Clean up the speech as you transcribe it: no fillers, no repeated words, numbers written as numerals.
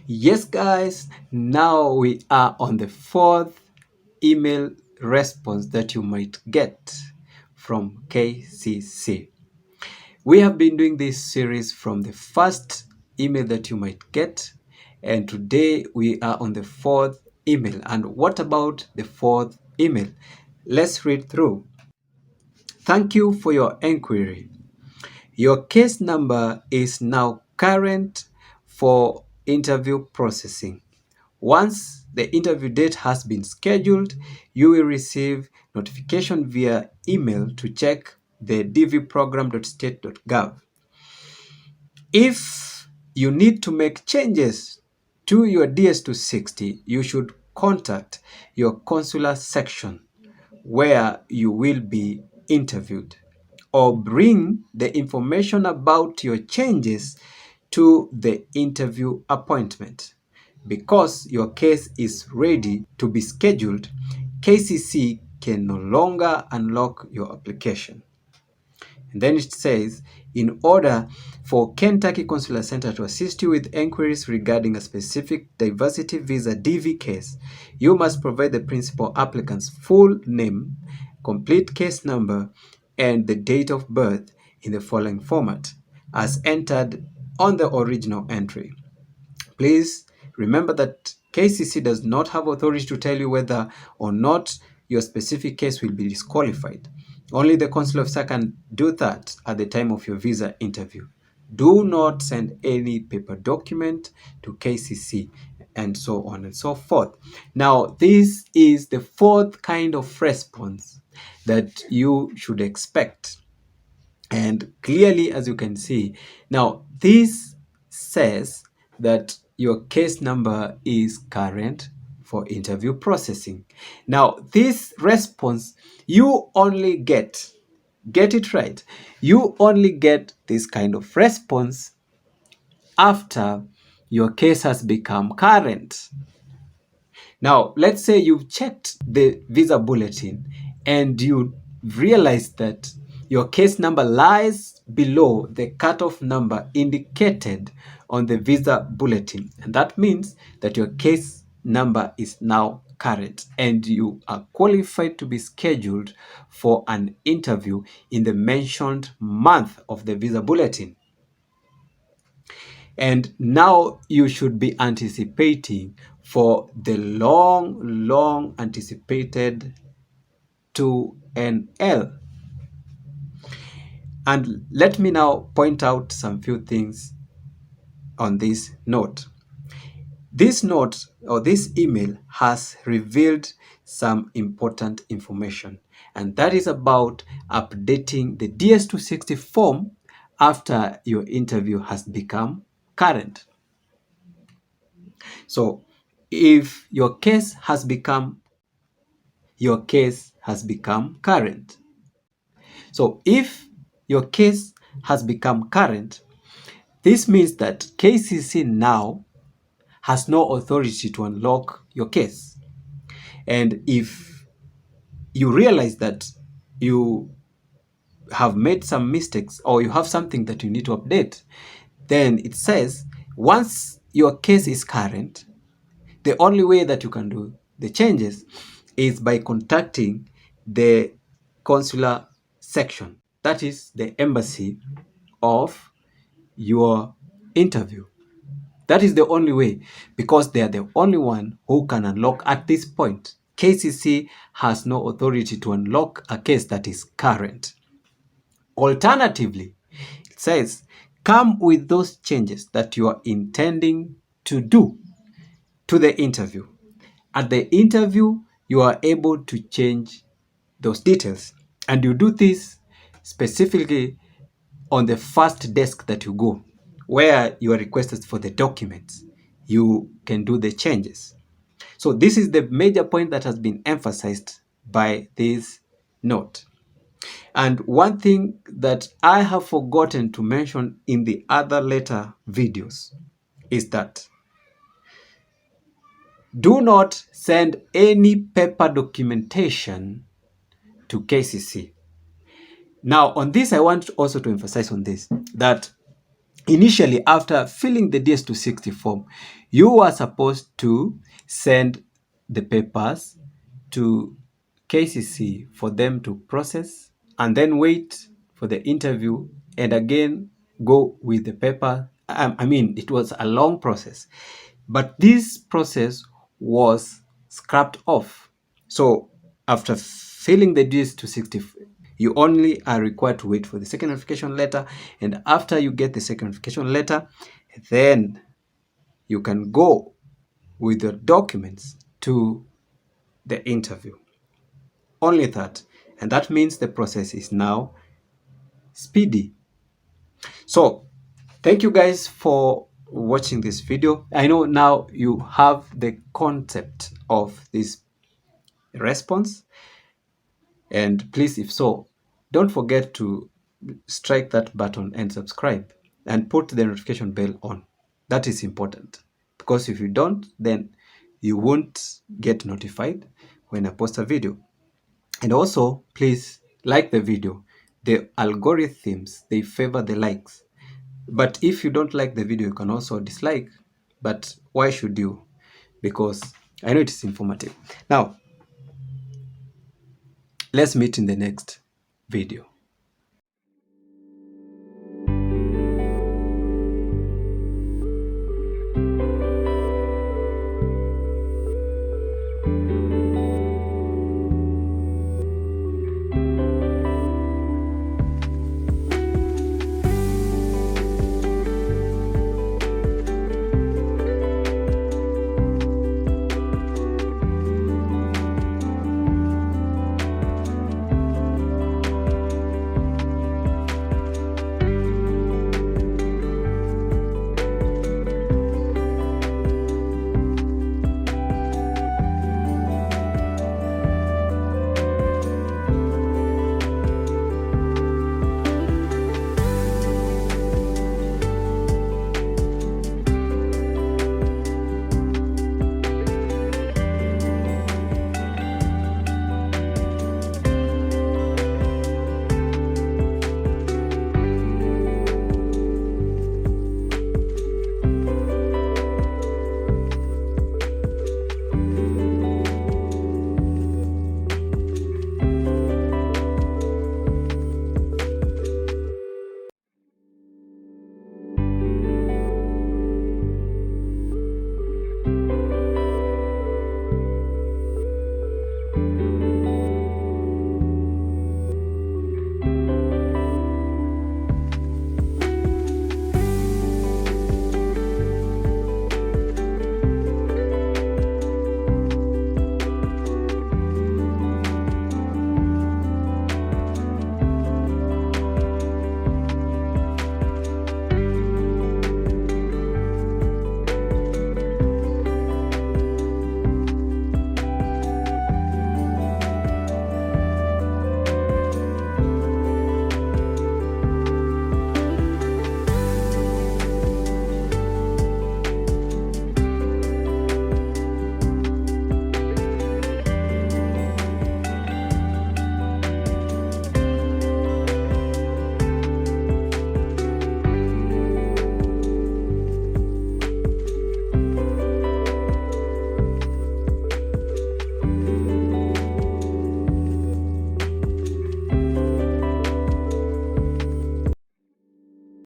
Yes, guys, now we are on the fourth email response that you might get from KCC. We have been doing this series from the first email that you might get, and today we are on the fourth email. And what about the fourth email? Let's read through. Thank you for your inquiry. Your case number is now current for interview processing. Once the interview date has been scheduled, you will receive notification via email to check the dvprogram.state.gov. If you need to make changes to your DS260, you should contact your consular section where you will be interviewed, or bring the information about your changes to the interview appointment. Because your case is ready to be scheduled, KCC can no longer unlock your application. And then it says, in order for Kentucky Consular Center to assist you with inquiries regarding a specific diversity visa DV case, you must provide the principal applicant's full name, complete case number, and the date of birth in the following format, as entered on the original entry. Please remember that KCC does not have authority to tell you whether or not your specific case will be disqualified. Only the consular officer can do that at the time of your visa interview. Do not send any paper document to KCC, and so on and so forth. Now, this is the fourth kind of response that you should expect. And clearly, as you can see, now this says that your case number is current for interview processing. Now, this response, you only get it right, you only get this kind of response after your case has become current. Now, let's say you've checked the visa bulletin and you realize that your case number lies below the cutoff number indicated on the visa bulletin. And that means that your case number is now current and you are qualified to be scheduled for an interview in the mentioned month of the visa bulletin. And now you should be anticipating for the long anticipated 2NL. And let me now point out some few things on this note. This note or this email has revealed some important information, and that is about updating the DS260 form after your interview has become current. So if your case has become current. So if your case has become current, this means that KCC now has no authority to unlock your case. And if you realize that you have made some mistakes or you have something that you need to update, then it says once your case is current, the only way that you can do the changes is by contacting the consular section, that is the embassy of your interview. That is the only way, because they are the only one who can unlock at this point. KCC has no authority to unlock a case that is current. Alternatively, it says, come with those changes that you are intending to do to the interview. At the interview, you are able to change those details, and you do this specifically on the first desk that you go, where you are requested for the documents. You can do the changes. So this is the major point that has been emphasized by this note. And one thing that I have forgotten to mention in the other later videos is that do not send any paper documentation to KCC. Now, on this, I want also to emphasize on this, that initially, after filling the DS260 form, you are supposed to send the papers to KCC for them to process, and then wait for the interview, and again go with the paper. I mean, it was a long process, but this process was scrapped off. So after filling the DS260, you only are required to wait for the second notification letter, and after you get the second notification letter, then you can go with the documents to the interview. Only that. And that means the process is now speedy. So thank you guys for watching this video. I know now you have the concept of this response, and please, if so, don't forget to strike that button and subscribe and put the notification bell on. That is important, because if you don't, then you won't get notified when I post a video. And also, please like the video. The algorithms, they favor the likes. But if you don't like the video, you can also dislike. But why should you? Because I know it is informative. Now, let's meet in the next video.